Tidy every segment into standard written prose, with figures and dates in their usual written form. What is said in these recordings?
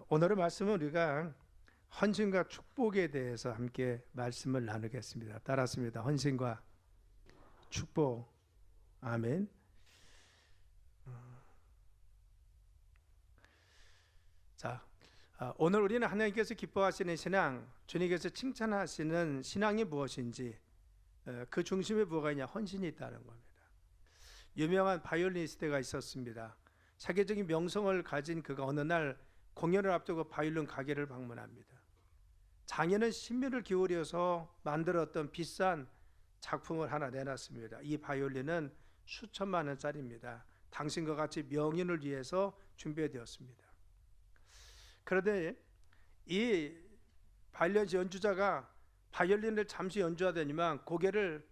오늘의 말씀은 우리가 헌신과 축복에 대해서 함께 말씀을 나누겠습니다. 따랐습니다. 헌신과 축복. 아멘. 자, 오늘 우리는 하나님께서 기뻐하시는 신앙, 주님께서 칭찬하시는 신앙이 무엇인지, 그 중심에 뭐가 있냐? 헌신이 있다는 겁니다. 유명한 바이올리니스트가 있었습니다. 세계적인 명성을 가진 그가 어느 날 공연을 앞두고 바이올린 가게를 방문합니다. 장인은 신비를 기울여서 만들었던 비싼 작품을 하나 내놨습니다. 이 바이올린은 수천만 원짜리입니다. 당신과 같이 명인을 위해서 준비되었습니다. 그런데 이 바이올린 연주자가 바이올린을 잠시 연주하더니만 고개를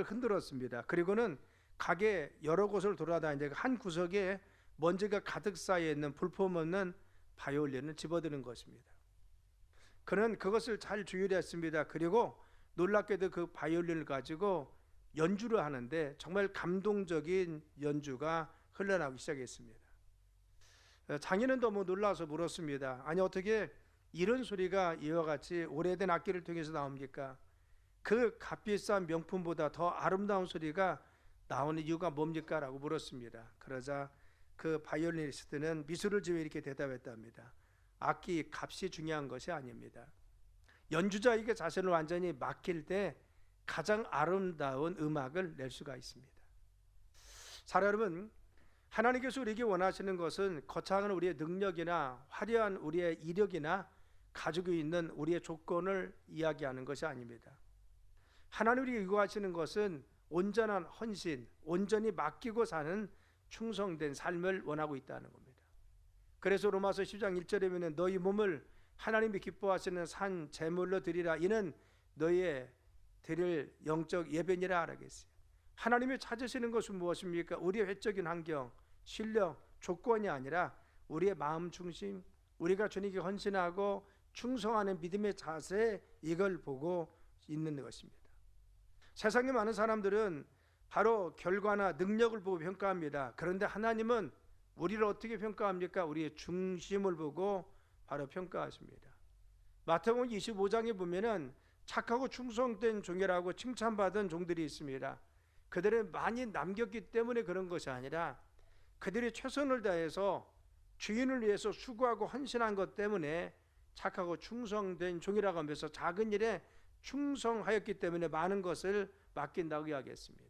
흔들었습니다. 그리고는 가게 여러 곳을 돌아다니다가 한 구석에 먼지가 가득 쌓여 있는 볼품없는 바이올린을 집어드는 것입니다. 그는 그것을 잘 조율했습니다. 그리고 놀랍게도 그 바이올린을 가지고 연주를 하는데 정말 감동적인 연주가 흘러나오기 시작했습니다. 장인은 너무 놀라서 물었습니다. 아니, 어떻게 이런 소리가 이와 같이 오래된 악기를 통해서 나옵니까? 그 값비싼 명품보다 더 아름다운 소리가 나오는 이유가 뭡니까? 라고 물었습니다. 그러자 그 바이올리니스트는 미소를 지으며 이렇게 대답했답니다. 악기 값이 중요한 것이 아닙니다. 연주자에게 자신을 완전히 맡길 때 가장 아름다운 음악을 낼 수가 있습니다. 사랑 여러분, 하나님께서 우리에게 원하시는 것은 거창한 우리의 능력이나 화려한 우리의 이력이나 가지고 있는 우리의 조건을 이야기하는 것이 아닙니다. 하나님이 요구하시는 것은 온전한 헌신, 온전히 맡기고 사는 충성된 삶을 원하고 있다는 겁니다. 그래서 로마서 10장 1절에 보면 너희 몸을 하나님이 기뻐하시는 산 제물로 드리라. 이는 너희의 드릴 영적 예배니라 하라겠어요. 하나님이 찾으시는 것은 무엇입니까? 우리의 외적인 환경, 실력, 조건이 아니라 우리의 마음 중심, 우리가 주님께 헌신하고 충성하는 믿음의 자세, 이걸 보고 있는 것입니다. 세상에 많은 사람들은 바로 결과나 능력을 보고 평가합니다. 그런데 하나님은 우리를 어떻게 평가합니까? 우리의 중심을 보고 바로 평가하십니다. 마태복음 25장에 보면은 착하고 충성된 종이라고 칭찬받은 종들이 있습니다. 그들은 많이 남겼기 때문에 그런 것이 아니라 그들이 최선을 다해서 주인을 위해서 수고하고 헌신한 것 때문에 착하고 충성된 종이라고 하면서 작은 일에 충성하였기 때문에 많은 것을 맡긴다고 이야기했습니다.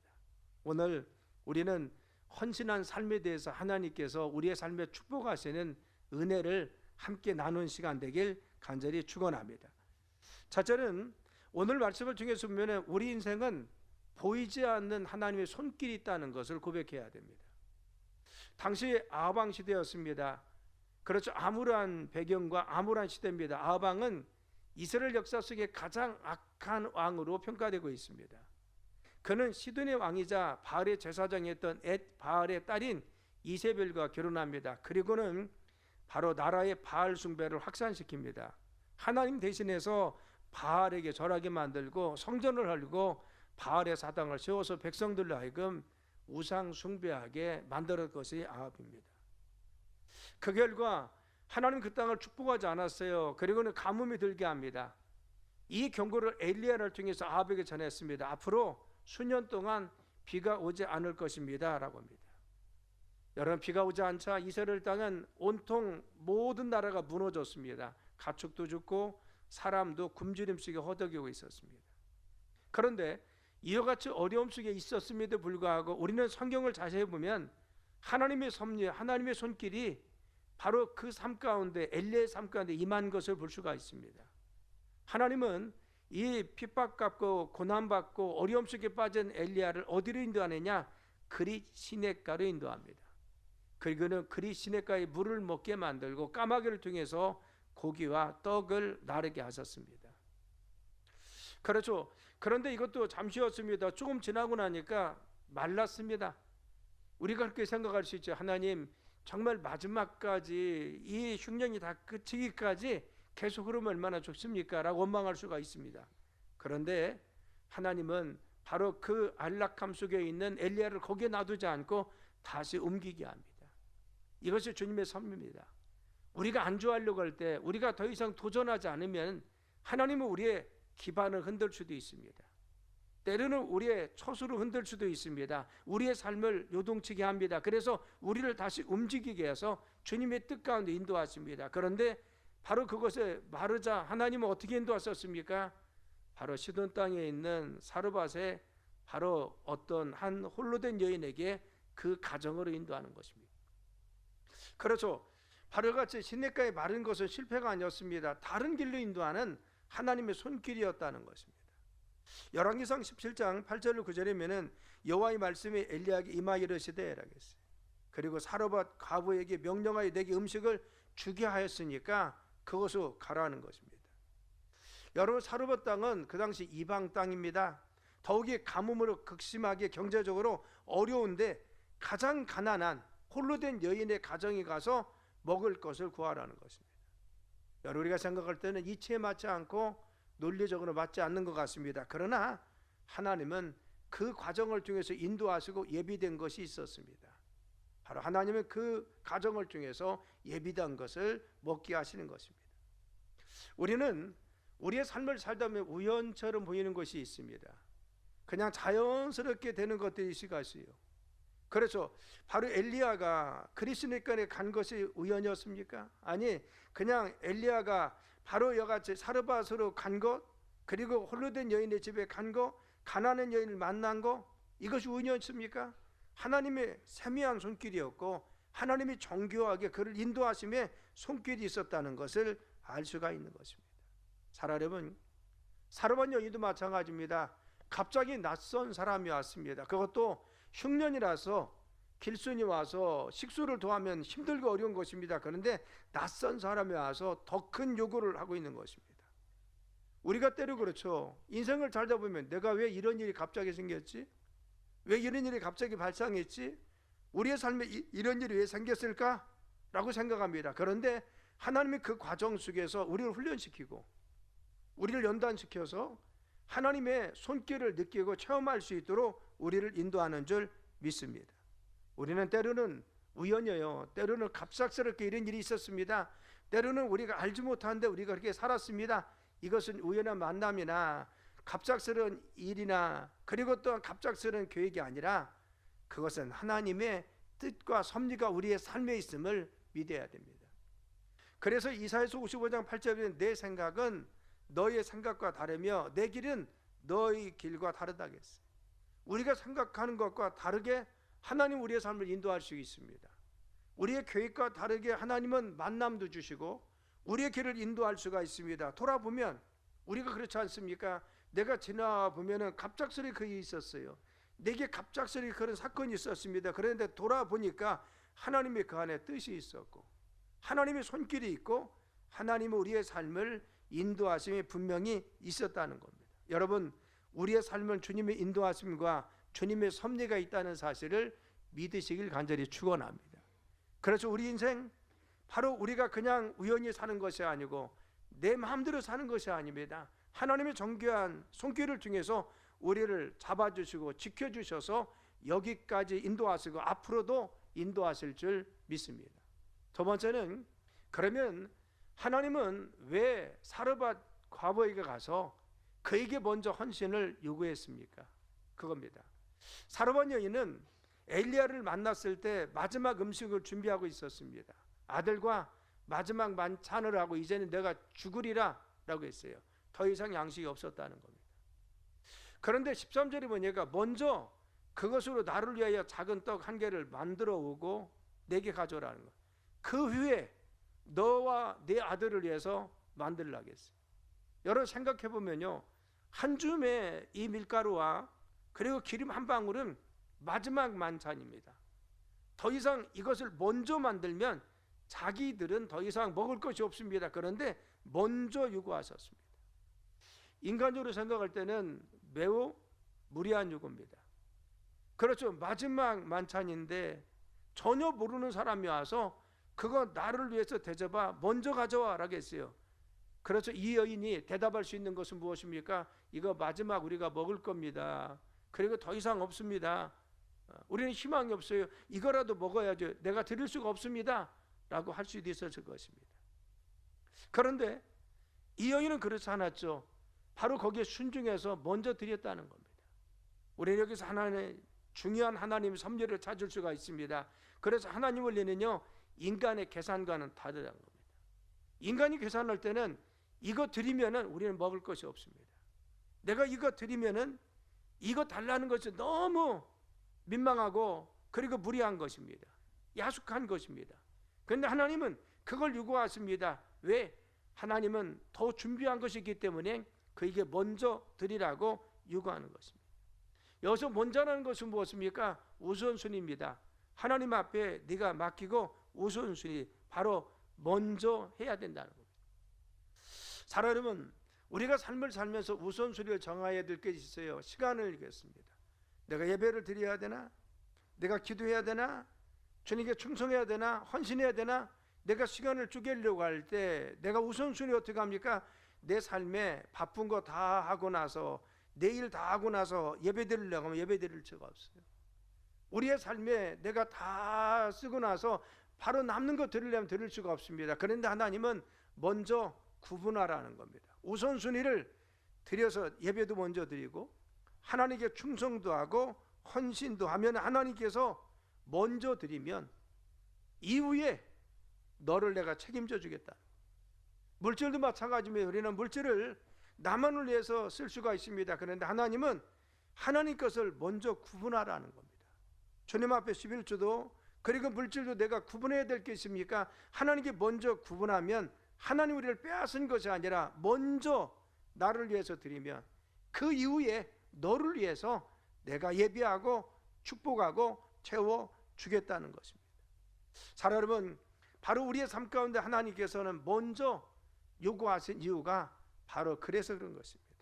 오늘 우리는 헌신한 삶에 대해서 하나님께서 우리의 삶에 축복하시는 은혜를 함께 나누는 시간 되길 간절히 축원합니다. 첫째는 오늘 말씀을 통해서 보면 우리 인생은 보이지 않는 하나님의 손길이 있다는 것을 고백해야 됩니다. 당시 아합 시대였습니다. 그렇죠. 암울한 배경과 암울한 시대입니다. 아합은 이스라엘 역사 속에 가장 악한 왕으로 평가되고 있습니다. 그는 시돈의 왕이자 바알의 제사장이었던 바알의 딸인 이세벨과 결혼합니다. 그리고는 바로 나라의 바알 숭배를 확산시킵니다. 하나님 대신해서 바알에게 절하게 만들고 성전을 헐고 바알의 사당을 세워서 백성들로 하여금 우상 숭배하게 만들었던 것이 아합입니다. 그 결과 하나님 그 땅을 축복하지 않았어요. 그리고는 가뭄이 들게 합니다. 이 경고를 엘리야를 통해서 아합에게 전했습니다. 앞으로 수년 동안 비가 오지 않을 것입니다 라고 합니다. 여러분, 비가 오지 않자 이스라엘 땅은 온통 모든 나라가 무너졌습니다. 가축도 죽고 사람도 굶주림 속에 허덕이고 있었습니다. 그런데 이와 같이 어려움 속에 있었음에도 불구하고 우리는 성경을 자세히 보면 하나님의 섭리, 하나님의 손길이 바로 그 삶 가운데, 엘리야의 삶 가운데 임한 것을 볼 수가 있습니다. 하나님은 이 핍박받고 고난받고 어려움 속에 빠진 엘리야를 어디로 인도하느냐? 그리 시냇가로 인도합니다. 그리고는 그리 시냇가에 물을 먹게 만들고 까마귀를 통해서 고기와 떡을 나르게 하셨습니다. 그렇죠. 그런데 이것도 잠시였습니다. 조금 지나고 나니까 말랐습니다. 우리가 그렇게 생각할 수 있죠. 하나님 정말 마지막까지 이 흉년이 다 그치기까지 계속 흐르면 얼마나 좋습니까? 라고 원망할 수가 있습니다. 그런데 하나님은 바로 그 안락함 속에 있는 엘리야를 거기에 놔두지 않고 다시 옮기게 합니다. 이것이 주님의 섭리입니다. 우리가 안주하려고 할 때 우리가 더 이상 도전하지 않으면 하나님은 우리의 기반을 흔들 수도 있습니다. 때로는 우리의 초수를 흔들 수도 있습니다. 우리의 삶을 요동치게 합니다. 그래서 우리를 다시 움직이게 해서 주님의 뜻 가운데 인도하십니다. 그런데 바로 그것에 마르자 하나님은 어떻게 인도하셨습니까? 바로 시돈 땅에 있는 사르밧에 바로 어떤 한 홀로 된 여인에게 그 가정으로 인도하는 것입니다. 그렇죠. 바로 같이 시냇가에 마른 것은 실패가 아니었습니다. 다른 길로 인도하는 하나님의 손길이었다는 것입니다. 열왕기상 17장 8절 9절이면은 여호와의 말씀이 엘리야에게 임하여 이르시되라고 했어요. 그리고 사르밧 과부에게 명령하여 내게 음식을 주게 하였으니까 그것으로 가라는 것입니다. 여러분, 사르밧 땅은 그 당시 이방 땅입니다. 더욱이 가뭄으로 극심하게 경제적으로 어려운데 가장 가난한 홀로 된 여인의 가정에 가서 먹을 것을 구하라는 것입니다. 여러분, 우리가 생각할 때는 이치에 맞지 않고 논리적으로 맞지 않는 것 같습니다. 그러나 하나님은 그 과정을 통해서 인도하시고 예비된 것이 있었습니다. 바로 하나님은 그 과정을 통해서 예비된 것을 먹게 하시는 것입니다. 우리는 우리의 삶을 살다 보면 우연처럼 보이는 것이 있습니다. 그냥 자연스럽게 되는 것들이 있어요. 그래서 바로 엘리야가 그리스도인에 간 것이 우연이었습니까? 아니, 그냥 엘리야가 바로 여같이 사르밧으로 간 것, 그리고 홀로 된 여인의 집에 간 것, 가난한 여인을 만난 것, 이것이 우연이었습니까? 하나님의 세미한 손길이었고 하나님이 정교하게 그를 인도하심에 손길이 있었다는 것을 알 수가 있는 것입니다. 여러분, 사르밧 여인도 마찬가지입니다. 갑자기 낯선 사람이 왔습니다. 그것도 흉년이라서 길순이 와서 식수를 도하면 힘들고 어려운 것입니다. 그런데 낯선 사람이 와서 더 큰 요구를 하고 있는 것입니다. 우리가 때로 그렇죠. 인생을 살다 보면 내가 왜 이런 일이 갑자기 생겼지? 왜 이런 일이 갑자기 발생했지? 우리의 삶에 이런 일이 왜 생겼을까? 라고 생각합니다. 그런데 하나님이 그 과정 속에서 우리를 훈련시키고 우리를 연단시켜서 하나님의 손길을 느끼고 체험할 수 있도록 우리를 인도하는 줄 믿습니다. 우리는 때로는 우연이에요. 때로는 갑작스럽게 이런 일이 있었습니다. 때로는 우리가 알지 못하는데 우리가 그렇게 살았습니다. 이것은 우연한 만남이나 갑작스러운 일이나 그리고 또한 갑작스러운 계획이 아니라 그것은 하나님의 뜻과 섭리가 우리의 삶에 있음을 믿어야 됩니다. 그래서 이사야서 55장 8절에 내 생각은 너의 생각과 다르며 내 길은 너의 길과 다르다고 했어요. 우리가 생각하는 것과 다르게 하나님 우리의 삶을 인도할 수 있습니다. 우리의 계획과 다르게 하나님은 만남도 주시고 우리의 길을 인도할 수가 있습니다. 돌아보면 우리가 그렇지 않습니까? 내가 지나보면 갑작스레 그 일이 있었어요. 내게 갑작스레 그런 사건이 있었습니다. 그런데 돌아보니까 하나님의 그 안에 뜻이 있었고 하나님의 손길이 있고 하나님은 우리의 삶을 인도하심이 분명히 있었다는 겁니다. 여러분, 우리의 삶은 주님의 인도하심과 주님의 섭리가 있다는 사실을 믿으시길 간절히 축원합니다. 그래서 우리 인생 바로 우리가 그냥 우연히 사는 것이 아니고 내 마음대로 사는 것이 아닙니다. 하나님의 정교한 손길을 통해서 우리를 잡아주시고 지켜주셔서 여기까지 인도하시고 앞으로도 인도하실 줄 믿습니다. 두 번째는, 그러면 하나님은 왜 사르밧 과부에게 가서 그에게 먼저 헌신을 요구했습니까? 그겁니다. 사르밧 여인은 엘리야를 만났을 때 마지막 음식을 준비하고 있었습니다. 아들과 마지막 만찬을 하고 이제는 내가 죽으리라 라고 했어요. 더 이상 양식이 없었다는 겁니다. 그런데 13절에 보니까 먼저 그것으로 나를 위하여 작은 떡 한 개를 만들어 오고 내게 가져오라는 것. 그 후에 너와 네 아들을 위해서 만들라고 했어요. 여러분 생각해 보면요, 한 줌의 이 밀가루와 그리고 기름 한 방울은 마지막 만찬입니다. 더 이상 이것을 먼저 만들면 자기들은 더 이상 먹을 것이 없습니다. 그런데 먼저 요구하셨습니다. 인간적으로 생각할 때는 매우 무리한 요구입니다. 그렇죠. 마지막 만찬인데 전혀 모르는 사람이 와서 그거 나를 위해서 대접하 먼저 가져와 라고 했어요. 그래서 이 여인이 대답할 수 있는 것은 무엇입니까? 이거 마지막 우리가 먹을 겁니다. 그리고 더 이상 없습니다. 우리는 희망이 없어요. 이거라도 먹어야죠. 내가 드릴 수가 없습니다. 라고 할 수도 있었을 것입니다. 그런데 이 여인은 그렇지 않았죠. 바로 거기에 순종해서 먼저 드렸다는 겁니다. 우리는 여기서 하나님의 중요한 하나님의 섭리를 찾을 수가 있습니다. 그래서 하나님을 내는요, 인간의 계산과는 다르다는 겁니다. 인간이 계산할 때는 이거 드리면은 우리는 먹을 것이 없습니다. 내가 이거 드리면은 이거 달라는 것이 너무 민망하고 그리고 무리한 것입니다. 야속한 것입니다. 그런데 하나님은 그걸 요구하십니다. 왜? 하나님은 더 준비한 것이기 때문에 그에게 먼저 드리라고 요구하는 것입니다. 여기서 먼저라는 것은 무엇입니까? 우선순위입니다. 하나님 앞에 네가 맡기고 우선순위, 바로 먼저 해야 된다는 겁니다. 사랑하는, 우리가 삶을 살면서 우선순위를 정해야 될 것이 있어요. 시간을 읽겠습니다. 내가 예배를 드려야 되나? 내가 기도해야 되나? 주님께 충성해야 되나? 헌신해야 되나? 내가 시간을 쪼개려고 할 때 내가 우선순위 어떻게 합니까? 내 삶에 바쁜 거 다 하고 나서, 내 일 다 하고 나서 예배 드리려고 하면 예배 드릴 수가 없어요. 우리의 삶에 내가 다 쓰고 나서 바로 남는 거 드리려면 드릴 수가 없습니다. 그런데 하나님은 먼저 구분하라는 겁니다. 우선순위를 드려서 예배도 먼저 드리고 하나님께 충성도 하고 헌신도 하면 하나님께서 먼저 드리면 이후에 너를 내가 책임져 주겠다. 물질도 마찬가지입니다. 우리는 물질을 나만을 위해서 쓸 수가 있습니다. 그런데 하나님은 하나님 것을 먼저 구분하라는 겁니다. 주님 앞에 11조도 그리고 물질도 내가 구분해야 될 게 있습니까? 하나님께 먼저 구분하면 하나님 우리를 빼앗은 것이 아니라 먼저 나를 위해서 드리면 그 이후에 너를 위해서 내가 예비하고 축복하고 채워 주겠다는 것입니다. 사랑 여러분, 바로 우리의 삶 가운데 하나님께서는 먼저 요구하신 이유가 바로 그래서 그런 것입니다.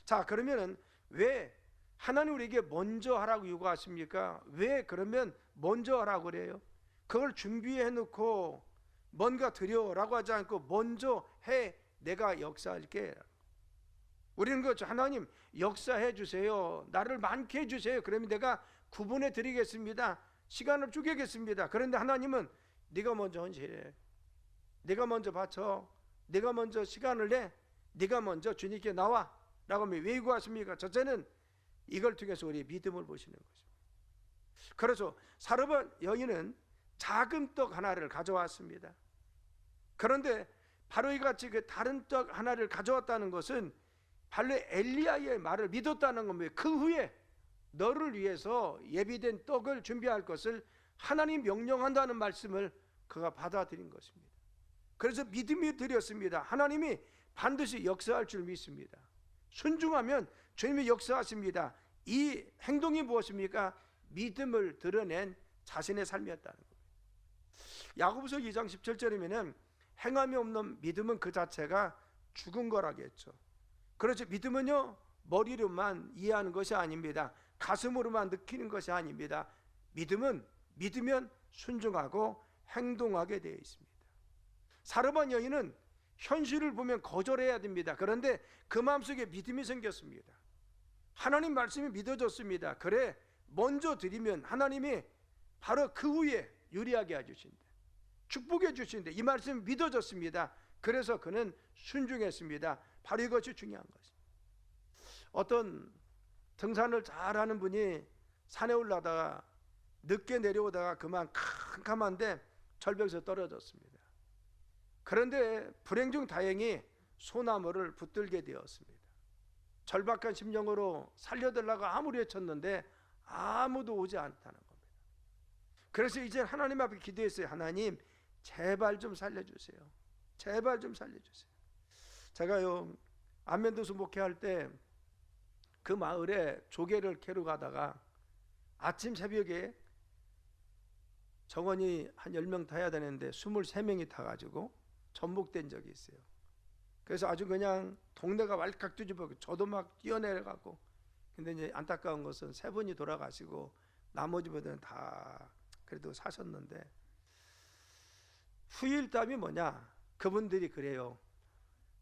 자, 그러면은 왜 하나님 우리에게 먼저 하라고 요구하십니까? 왜 그러면 먼저 하라고 그래요? 그걸 준비해 놓고 뭔가 드려라고 하지 않고 먼저 해, 내가 역사할게. 우리는 그렇죠. 하나님 역사해 주세요. 나를 많게 해 주세요. 그러면 내가 구분해 드리겠습니다. 시간을 쪼개겠습니다. 그런데 하나님은 네가 먼저 헌신해, 네가 먼저 바쳐, 네가 먼저 시간을 내, 네가 먼저 주님께 나와 라고 하면 왜 요구하십니까? 첫째는 이걸 통해서 우리의 믿음을 보시는 거죠. 그래서 사르밧 여인은 작은 떡 하나를 가져왔습니다. 그런데 바로 이같이 그 다른 떡 하나를 가져왔다는 것은 바로 엘리야의 말을 믿었다는 겁니다. 그 후에 너를 위해서 예비된 떡을 준비할 것을 하나님 명령한다는 말씀을 그가 받아들인 것입니다. 그래서 믿음이 드렸습니다. 하나님이 반드시 역사할 줄 믿습니다. 순종하면 주님이 역사하십니다. 이 행동이 무엇입니까? 믿음을 드러낸 자신의 삶이었다는 겁니다. 야고보서 2장 17절이면은 행함이 없는 믿음은 그 자체가 죽은 거라겠죠. 그렇죠. 믿음은요, 머리로만 이해하는 것이 아닙니다. 가슴으로만 느끼는 것이 아닙니다. 믿음은 믿으면 순종하고 행동하게 되어 있습니다. 사르밧 여인은 현실을 보면 거절해야 됩니다. 그런데 그 마음속에 믿음이 생겼습니다. 하나님 말씀이 믿어졌습니다. 그래, 먼저 드리면 하나님이 바로 그 후에 유리하게 해주신다, 축복해 주신다, 이 말씀이 믿어졌습니다. 그래서 그는 순종했습니다. 바로 이것이 중요한 것입니다. 어떤 등산을 잘하는 분이 산에 올라다가 늦게 내려오다가 그만 캄캄한데 절벽에서 떨어졌습니다. 그런데 불행 중 다행히 소나무를 붙들게 되었습니다. 절박한 심정으로 살려달라고 아무리 외쳤는데 아무도 오지 않다는 겁니다. 그래서 이제 하나님 앞에 기도했어요. 하나님 제발 좀 살려주세요. 제발 좀 살려주세요. 제가요, 안면도수 목회할 때 그 마을에 조개를 캐러 가다가 아침 새벽에 정원이 한 10명 타야 되는데 23명이 타가지고 전복된 적이 있어요. 그래서 아주 그냥 동네가 왈칵 뒤집어고 저도 막 뛰어내려가고, 근데 이제 안타까운 것은 3분이 돌아가시고 나머지 분들은 다 그래도 사셨는데, 후일담이 뭐냐, 그분들이 그래요.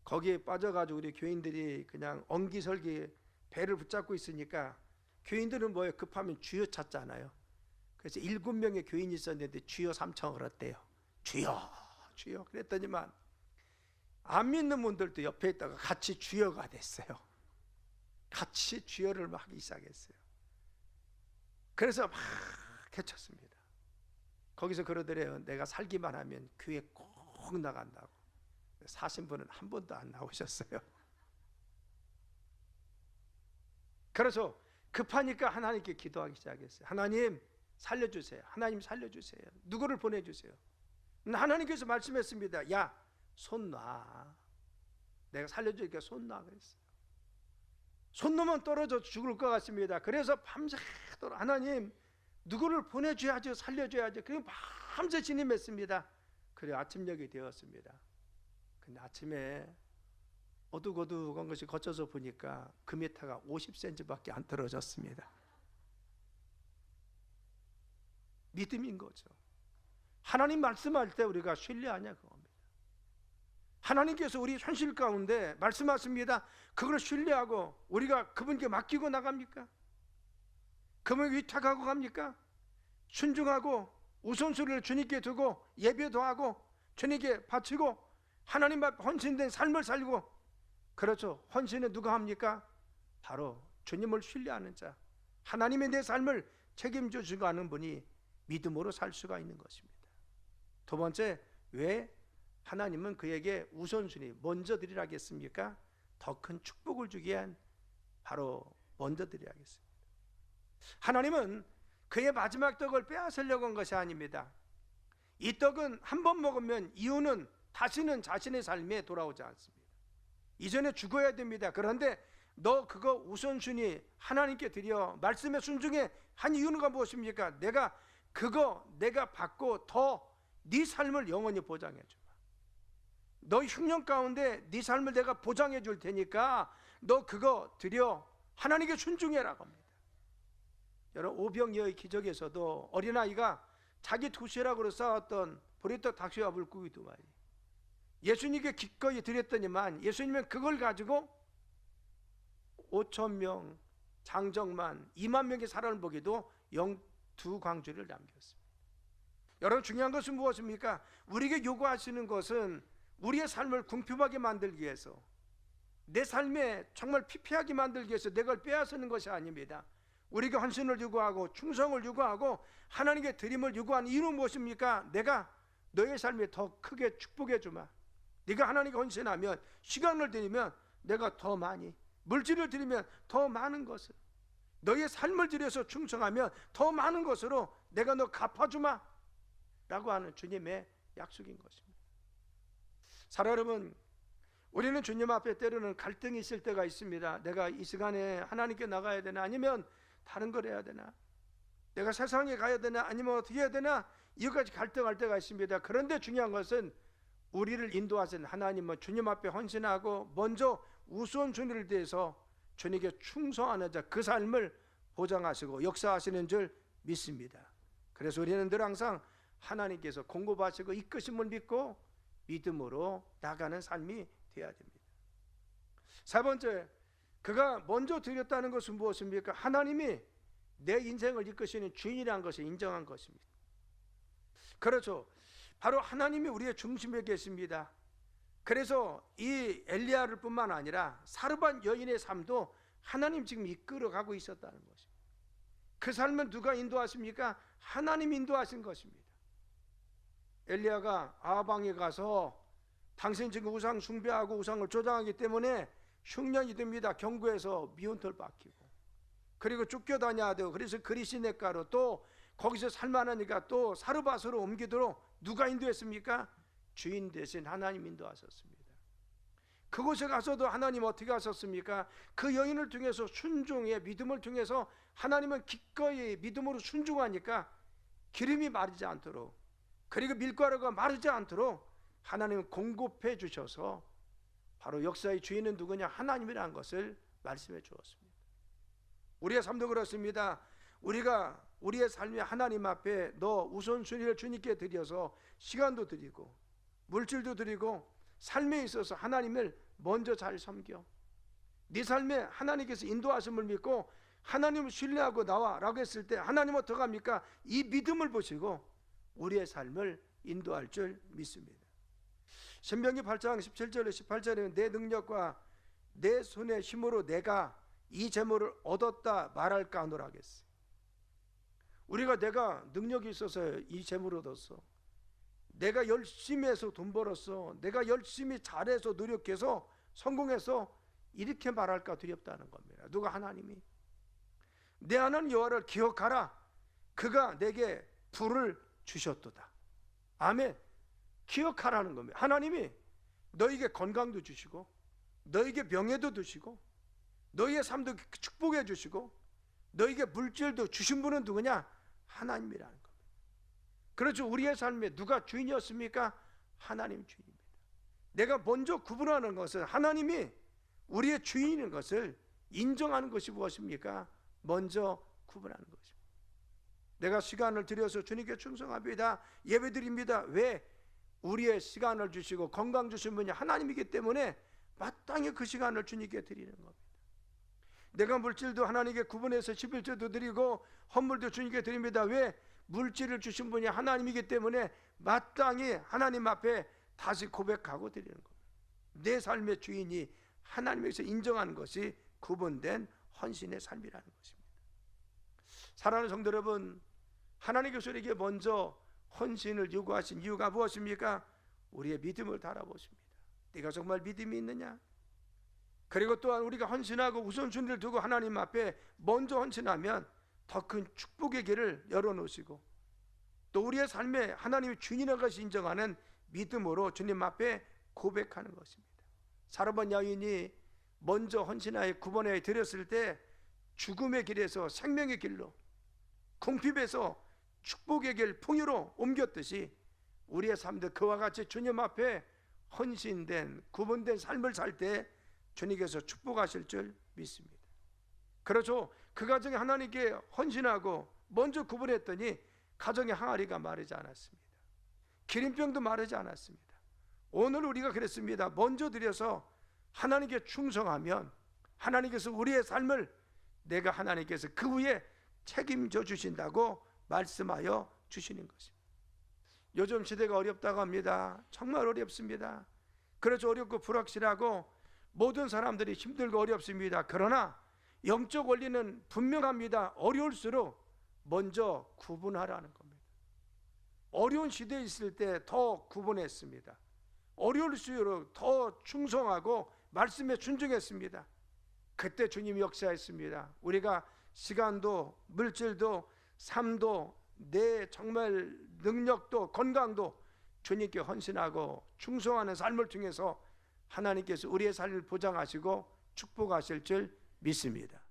거기에 빠져가지고 우리 교인들이 그냥 엉기설기 배를 붙잡고 있으니까 교인들은 뭐예요? 급하면 주여 찾잖아요. 그래서 7명의 교인이 있었는데 주여 3청을 했대요. 주여 주여 그랬더니만 안 믿는 분들도 옆에 있다가 같이 주여가 됐어요. 같이 주여를 막 하기 시작했어요. 그래서 막 개쳤습니다. 거기서 그러더래요. 내가 살기만 하면 교회 꼭 나간다고. 사신 분은 한 번도 안 나오셨어요. 그래서 급하니까 하나님께 기도하기 시작했어요. 하나님 살려주세요. 하나님 살려주세요. 누구를 보내주세요. 하나님께서 말씀했습니다. 야, 손 놔. 내가 살려주니까 손 놔 그랬어요. 손 놓으면 떨어져 죽을 것 같습니다. 그래서 밤새도록 하나님 누구를 보내줘야죠. 살려줘야죠. 그리고 밤새 진임했습니다. 그래 아침녘이 되었습니다. 근데 아침에 어둑어둑한 것이 거쳐서 보니까 금메타가 50cm밖에 안 떨어졌습니다. 믿음인 거죠. 하나님 말씀할 때 우리가 신뢰하냐 그겁니다. 하나님께서 우리 현실 가운데 말씀하십니다. 그걸 신뢰하고 우리가 그분께 맡기고 나갑니까? 그분에게 위탁하고 갑니까? 순종하고 우선순위를 주님께 두고 예배도 하고 주님께 바치고 하나님 앞 헌신된 삶을 살고, 그렇죠. 헌신은 누가 합니까? 바로 주님을 신뢰하는 자, 하나님의 내 삶을 책임져 주고 하는 분이 믿음으로 살 수가 있는 것입니다. 두 번째, 왜 하나님은 그에게 우선순위 먼저 드리라 하겠습니까? 더 큰 축복을 주기 위한 바로 먼저 드리라 하겠습니다. 하나님은 그의 마지막 떡을 빼앗으려고 한 것이 아닙니다. 이 떡은 한 번 먹으면 이후는 다시는 자신의 삶에 돌아오지 않습니다. 이전에 죽어야 됩니다. 그런데 너 그거 우선순위 하나님께 드려 말씀에 순종해 한 이유가 무엇입니까? 내가 받고 더 네 삶을 영원히 보장해 주마. 너 흉년 가운데 네 삶을 내가 보장해 줄 테니까 너 그거 드려 하나님께 순종해라고 합니다. 여러분, 오병이어의 기적에서도 어린아이가 자기 도시락으로 쌓았던 보리떡 닭새와 물고기 2마리 예수님께 기꺼이 드렸더니만 예수님은 그걸 가지고 5,000명 장정만 2만 명의 사람을 보기도 2광주를 남겼습니다. 여러분, 중요한 것은 무엇입니까? 우리에게 요구하시는 것은 우리의 삶을 궁핍하게 만들기 위해서, 내 삶에 정말 피폐하게 만들기 위해서 내걸 빼앗는 것이 아닙니다. 우리에게 헌신을 요구하고 충성을 요구하고 하나님께 드림을 요구하는 이유는 무엇입니까? 내가 너의 삶에 더 크게 축복해 주마. 네가 하나님께 헌신하면, 시간을 드리면 내가 더 많이, 물질을 드리면 더 많은 것을, 너의 삶을 들여서 충성하면 더 많은 것으로 내가 너 갚아주마 라고 하는 주님의 약속인 것입니다. 사랑 여러분, 우리는 주님 앞에 때로는 갈등이 있을 때가 있습니다. 내가 이 시간에 하나님께 나가야 되나, 아니면 다른 걸 해야 되나, 내가 세상에 가야 되나, 아니면 어떻게 해야 되나, 이것까지 갈등할 때가 있습니다. 그런데 중요한 것은 우리를 인도하신 하나님은 주님 앞에 헌신하고 먼저 우선순위를 대해서 주님께 충성하는 자, 그 삶을 보장하시고 역사하시는 줄 믿습니다. 그래서 우리는 늘 항상 하나님께서 공급하시고 이끄심을 믿고 믿음으로 나가는 삶이 되어야 됩니다. 세 번째, 그가 먼저 드렸다는 것은 무엇입니까? 하나님이 내 인생을 이끄시는 주인이라는 것을 인정한 것입니다. 그렇죠. 바로 하나님이 우리의 중심에 계십니다. 그래서 이 엘리야를 뿐만 아니라 사르밧 여인의 삶도 하나님 지금 이끌어가고 있었다는 것입니다. 그 삶은 누가 인도하십니까? 하나님 인도하신 것입니다. 엘리야가 아방에 가서 당신 지금 우상 숭배하고 우상을 조장하기 때문에 흉년이 됩니다. 경고해서 미운털 박히고, 그리고 쫓겨다녀야 되고, 그래서 그리시네가로 또 거기서 살만하니까 또 사르밧으로 옮기도록 누가 인도했습니까? 주인 대신 하나님 인도하셨습니다. 그곳에 가서도 하나님 어떻게 하셨습니까? 그 여인을 통해서 순종의 믿음을 통해서 하나님은 기꺼이 믿음으로 순종하니까 기름이 마르지 않도록, 그리고 밀가루가 마르지 않도록 하나님은 공급해 주셔서 바로 역사의 주인은 누구냐? 하나님이라는 것을 말씀해 주었습니다. 우리의 삶도 그렇습니다. 우리가 우리의 삶이 하나님 앞에 너 우선순위를 주님께 드려서 시간도 드리고 물질도 드리고 삶에 있어서 하나님을 먼저 잘 섬겨, 네 삶에 하나님께서 인도하심을 믿고 하나님을 신뢰하고 나와라고 했을 때 하나님 어떻게 합니까? 이 믿음을 보시고 우리의 삶을 인도할 줄 믿습니다. 신명기 8장 17절에 18절에 내 능력과 내 손의 힘으로 내가 이 재물을 얻었다 말할까 하노라 하겠어요. 우리가 내가 능력이 있어서 이 재물을 얻었어, 내가 열심히 해서 돈 벌었어, 내가 열심히 잘해서 노력해서 성공해서, 이렇게 말할까 두렵다는 겁니다. 누가? 하나님이. 내 하나님 여호와를 기억하라, 그가 내게 부를 주셨도다. 아멘. 기억하라는 겁니다. 하나님이 너에게 건강도 주시고 너에게 명예도 주시고 너희의 삶도 축복해 주시고 너에게 물질도 주신 분은 누구냐? 하나님이라는 겁니다. 그렇죠. 우리의 삶에 누가 주인이었습니까? 하나님 주인입니다. 내가 먼저 구분하는 것은 하나님이 우리의 주인인 것을 인정하는 것이 무엇입니까? 먼저 구분하는 것입니다. 내가 시간을 들여서 주님께 충성합니다, 예배드립니다. 왜? 우리의 시간을 주시고 건강 주신 분이 하나님이기 때문에 마땅히 그 시간을 주님께 드리는 겁니다. 내가 물질도 하나님께 구분해서 11조도 드리고 헌물도 주님께 드립니다. 왜? 물질을 주신 분이 하나님이기 때문에 마땅히 하나님 앞에 다시 고백하고 드리는 겁니다. 내 삶의 주인이 하나님에서 인정하는 것이 구분된 헌신의 삶이라는 것입니다. 사랑하는 성도 여러분, 하나님께서 우리에게 먼저 헌신을 요구하신 이유가 무엇입니까? 우리의 믿음을 달아보십니다. 네가 정말 믿음이 있느냐? 그리고 또한 우리가 헌신하고 우선순위를 두고 하나님 앞에 먼저 헌신하면 더 큰 축복의 길을 열어놓으시고 또 우리의 삶에 하나님이 주인인 것을 인정하는 믿음으로 주님 앞에 고백하는 것입니다. 사르밧 여인이 먼저 헌신하여 구원하여 드렸을 때 죽음의 길에서 생명의 길로, 궁핍에서 축복의 길, 풍요로 옮겼듯이 우리의 삶도 그와 같이 주님 앞에 헌신된 구분된 삶을 살 때 주님께서 축복하실 줄 믿습니다. 그렇죠. 그 가정에 하나님께 헌신하고 먼저 구분했더니 가정의 항아리가 마르지 않았습니다. 기름병도 마르지 않았습니다. 오늘 우리가 그랬습니다. 먼저 드려서 하나님께 충성하면 하나님께서 우리의 삶을 내가 하나님께서 그 후에 책임져 주신다고 말씀하여 주시는 것입니다. 요즘 시대가 어렵다고 합니다. 정말 어렵습니다. 그래서 어렵고 불확실하고 모든 사람들이 힘들고 어렵습니다. 그러나 영적 원리는 분명합니다. 어려울수록 먼저 구분하라는 겁니다. 어려운 시대에 있을 때 더 구분했습니다. 어려울수록 더 충성하고 말씀에 순종했습니다. 그때 주님이 역사했습니다. 우리가 시간도 물질도 삶도 내 정말 능력도 건강도 주님께 헌신하고 충성하는 삶을 통해서 하나님께서 우리의 삶을 보장하시고 축복하실 줄 믿습니다.